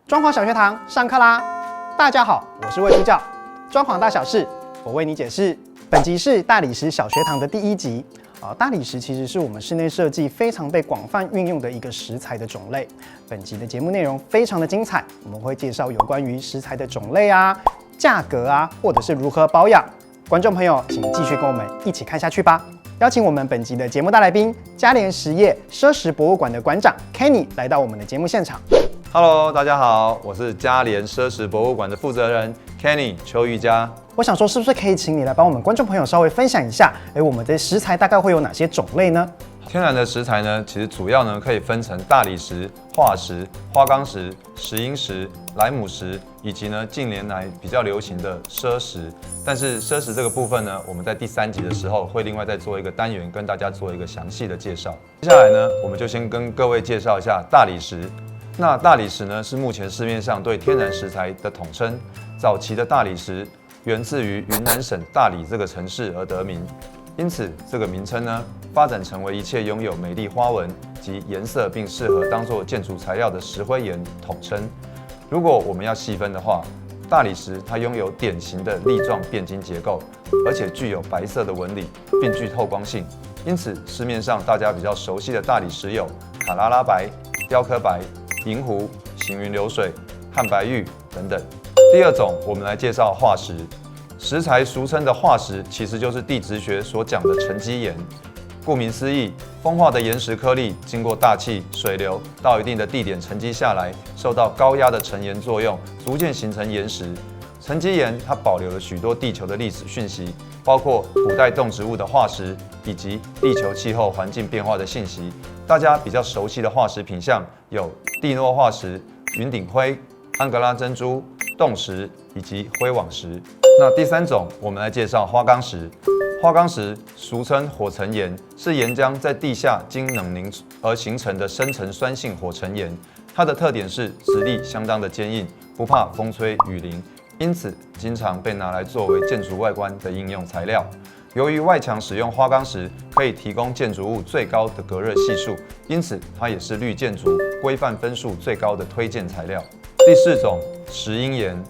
装潢小学堂上课啦！大家好，我是魏助教。装潢大小事，我为你解释。本集是大理石小学堂的第一集。大理石其实是我们室内设计非常被广泛运用的一个石材的种类。本集的节目内容非常的精彩，我们会介绍有关于石材的种类啊、价格啊，或者是如何保养。观众朋友，请继续跟我们一起看下去吧。邀请我们本集的节目大来宾，嘉联实业奢石博物馆的馆长 Kenny 来到我们的节目现场。Hello， 大家好，我是嘉联奢石博物馆的负责人 Kenny 邱玉佳。我想说，是不是可以请你来帮我们观众朋友稍微分享一下，我们的石材大概会有哪些种类呢？天然的石材呢，其实主要呢可以分成大理石、化石、花岗石、石英石、莱姆石，以及呢近年来比较流行的奢石。但是奢石这个部分呢，我们在第3集的时候会另外再做一个单元，跟大家做一个详细的介绍。接下来呢，我们就先跟各位介绍一下大理石。那大理石呢，是目前市面上对天然石材的统称。早期的大理石源自于云南省大理这个城市而得名，因此这个名称呢，发展成为一切拥有美丽花纹及颜色，并适合当作建筑材料的石灰岩统称。如果我们要细分的话，大理石它拥有典型的粒状变晶结构，而且具有白色的纹理，并具透光性。因此，市面上大家比较熟悉的大理石有卡拉拉白、雕刻白、银湖、行云流水、汉白玉等等。第二种，我们来介绍化石。石材俗称的化石，其实就是地质学所讲的沉积岩。顾名思义，风化的岩石颗粒经过大气、水流到一定的地点沉积下来，受到高压的沉岩作用，逐渐形成岩石。沉积岩它保留了许多地球的历史讯息，包括古代动植物的化石，以及地球气候环境变化的信息。大家比较熟悉的化石品项有蒂诺化石、云顶灰、安哥拉珍珠、冻石以及灰网石。那第3种，我们来介绍花岗石。花岗石俗称火成岩，是岩浆在地下经冷凝而形成的深层酸性火成岩。它的特点是质地相当的坚硬，不怕风吹雨淋，因此经常被拿来作为建筑外观的应用材料。由于外墙使用花岗石可以提供建筑物最高的隔热系数，因此它也是绿建筑规范分数最高的推荐材料。第4种，石英岩。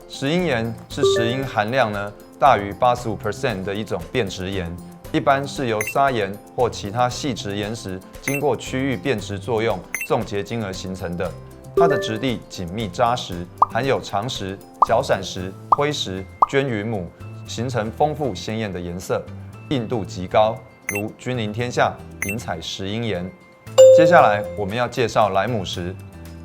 石英岩是石英含量呢大于85% 的一种变质岩，一般是由砂岩或其他细质岩石经过区域变质作用重结晶而形成的。它的质地紧密扎实，含有长石、角闪石、灰石、绢云母，形成丰富鲜艳的颜色，硬度极高，如君临天下、银彩石英岩。接下来我们要介绍莱姆石。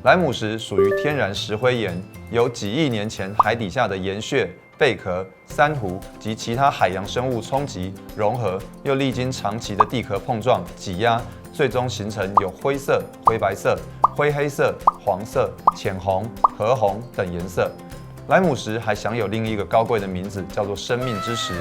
莱姆石属于天然石灰岩，由几亿年前海底下的岩穴、贝壳、珊瑚及其他海洋生物冲击、融合，又历经长期的地壳碰撞、挤压，最终形成有灰色、灰白色、灰黑色、黄色、浅红、褐红等颜色。莱姆石还享有另一个高贵的名字，叫做生命之石。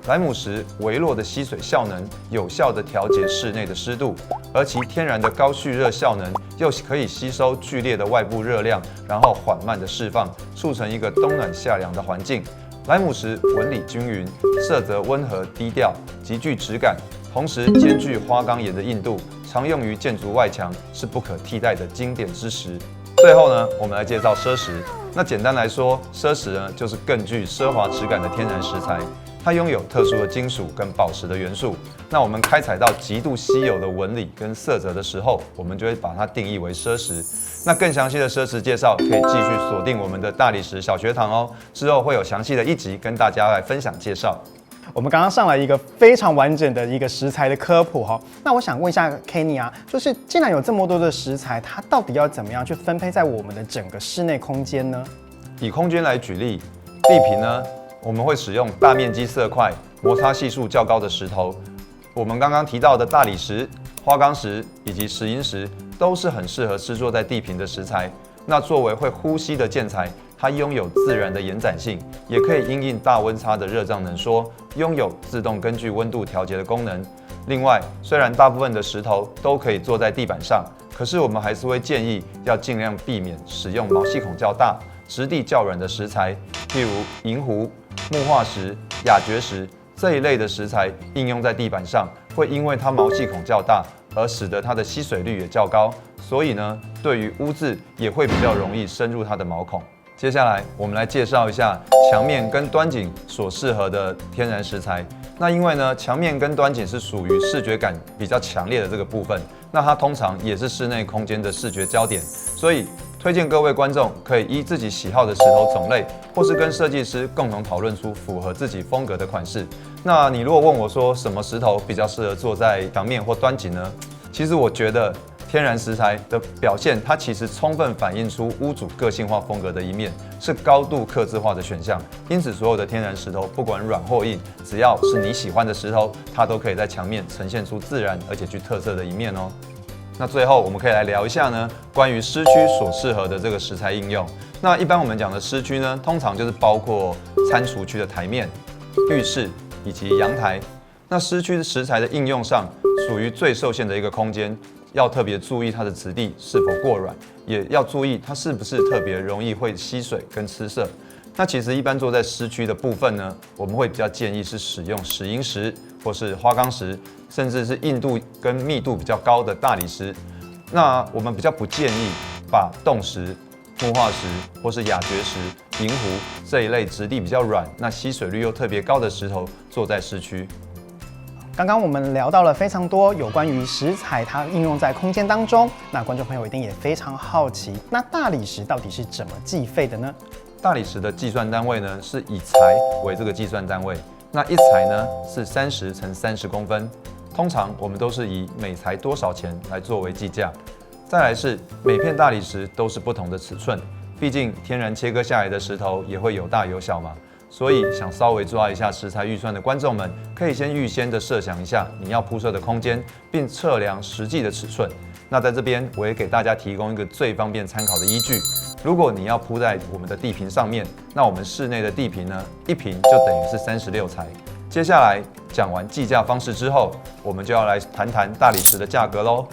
莱姆石微弱的吸水效能，有效地调节室内的湿度，而其天然的高蓄热效能，又可以吸收剧烈的外部热量，然后缓慢地释放，促成一个冬暖夏凉的环境。莱姆石纹理均匀，色泽温和低调，极具质感，同时兼具花岗岩的硬度，常用于建筑外墙，是不可替代的经典之石。最后呢，我们来介绍奢石。那简单来说，奢石呢就是更具奢华质感的天然石材。它拥有特殊的金属跟宝石的元素。那我们开采到极度稀有的纹理跟色泽的时候，我们就会把它定义为奢石。那更详细的奢石介绍，可以继续锁定我们的大理石小学堂哦。之后会有详细的一集跟大家来分享介绍。我们刚刚上了一个非常完整的一个石材的科普哈。那我想问一下 Kenny 啊，就是既然有这么多的石材，它到底要怎么样去分配在我们的整个室内空间呢？以空间来举例，地坪呢，我们会使用大面积色块、摩擦系数较高的石头。我们刚刚提到的大理石、花岗石以及石英石都是很适合施作在地坪的石材。那作为会呼吸的建材，它拥有自然的延展性，也可以因应大温差的热胀冷缩，拥有自动根据温度调节的功能。另外，虽然大部分的石头都可以坐在地板上，可是我们还是会建议要尽量避免使用毛细孔较大、质地较软的石材，譬如银湖、木化石、亚蕨石这一类的石材应用在地板上，会因为它毛细孔较大而使得它的吸水率也较高，所以呢，对于污渍也会比较容易深入它的毛孔。接下来，我们来介绍一下墙面跟端景所适合的天然石材。那因为呢，墙面跟端景是属于视觉感比较强烈的这个部分，那它通常也是室内空间的视觉焦点，所以推荐各位观众可以依自己喜好的石头种类，或是跟设计师共同讨论出符合自己风格的款式。那你如果问我说什么石头比较适合做在墙面或端景呢？其实我觉得天然石材的表现，它其实充分反映出屋主个性化风格的一面，是高度客制化的选项。因此，所有的天然石头，不管软或硬，只要是你喜欢的石头，它都可以在墙面呈现出自然而且具特色的一面哦。那最后，我们可以来聊一下呢，关于湿区所适合的这个石材应用。那一般我们讲的湿区呢，通常就是包括餐厨区的台面、浴室以及阳台。那湿区石材的应用上，属于最受限的一个空间。要特别注意它的质地是否过软，也要注意它是不是特别容易会吸水跟吃色。那其实一般做在湿区的部分呢，我们会比较建议是使用石英石或是花岗石，甚至是硬度跟密度比较高的大理石。那我们比较不建议把冻石、木化石或是亚蕨石、银湖这一类质地比较软、那吸水率又特别高的石头做在湿区。刚刚我们聊到了非常多有关于石材它应用在空间当中，那观众朋友一定也非常好奇，那大理石到底是怎么计费的呢？大理石的计算单位呢是以材为这个计算单位，那一材呢是30乘30公分，通常我们都是以每材多少钱来作为计价。再来是每片大理石都是不同的尺寸，毕竟天然切割下来的石头也会有大有小嘛。所以想稍微抓一下石材预算的观众们，可以先预先的设想一下你要铺设的空间，并测量实际的尺寸。那在这边我也给大家提供一个最方便参考的依据。如果你要铺在我们的地坪上面，那我们室内的地坪呢，一坪就等于是36材。接下来讲完计价方式之后，我们就要来谈谈大理石的价格喽。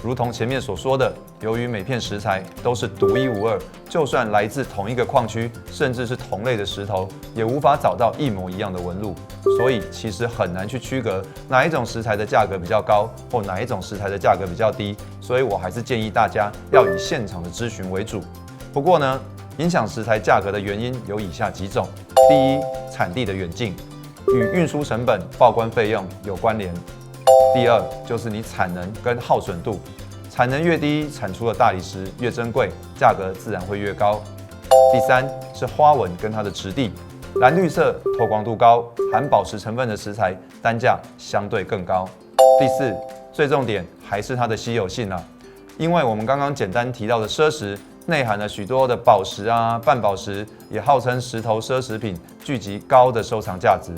如同前面所说的，由于每片石材都是独一无二，就算来自同一个矿区，甚至是同类的石头，也无法找到一模一样的纹路，所以其实很难去区隔哪一种石材的价格比较高，或哪一种石材的价格比较低。所以我还是建议大家要以现场的咨询为主。不过呢，影响石材价格的原因有以下几种：第一，产地的远近，与运输成本、报关费用有关联。第二就是你产能跟耗损度，产能越低，产出的大理石越珍贵，价格自然会越高。第三是花纹跟它的质地，蓝绿色、透光度高、含宝石成分的石材，单价相对更高。第四，最重点还是它的稀有性啊，因为我们刚刚简单提到的砗石，内含了许多的宝石啊、半宝石，也号称石头奢侈品，聚集高的收藏价值。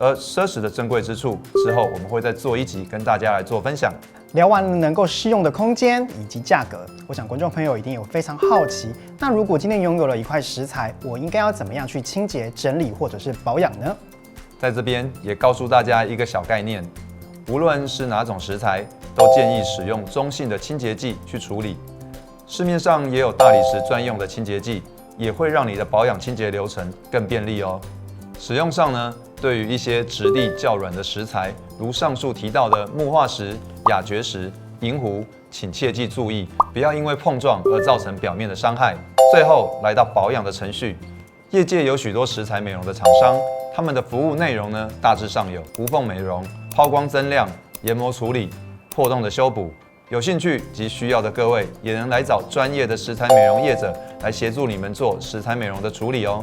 而砗石的珍贵之处，之后我们会再做一集跟大家来做分享。聊完了能够适用的空间以及价格，我想观众朋友一定有非常好奇，那如果今天拥有了一块石材，我应该要怎么样去清洁、整理或者是保养呢？在这边也告诉大家一个小概念，无论是哪种石材，都建议使用中性的清洁剂去处理。市面上也有大理石专用的清洁剂，也会让你的保养清洁流程更便利哦。使用上呢，对于一些质地较软的石材，如上述提到的木化石、亚蕨石、银湖，请切记注意，不要因为碰撞而造成表面的伤害。最后来到保养的程序，业界有许多石材美容的厂商，他们的服务内容呢，大致上有无缝美容、抛光增亮、研磨处理、破洞的修补。有兴趣及需要的各位，也能来找专业的石材美容业者来协助你们做石材美容的处理哦。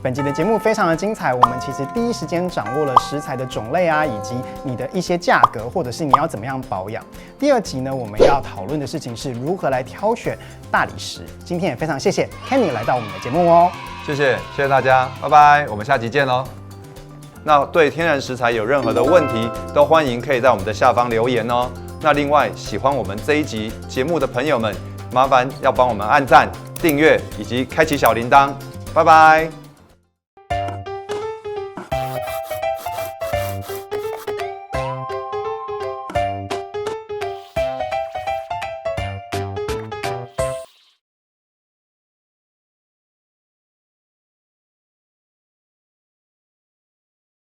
本集的节目非常的精彩，我们其实第一时间掌握了石材的种类啊，以及你的一些价格，或者是你要怎么样保养。第二集呢，我们要讨论的事情是如何来挑选大理石。今天也非常谢谢 Kenny 来到我们的节目哦，谢谢大家，拜拜，我们下集见喽。那对天然石材有任何的问题，都欢迎可以在我们的下方留言哦。那另外喜欢我们这一集节目的朋友们，麻烦要帮我们按赞、订阅以及开启小铃铛，拜拜。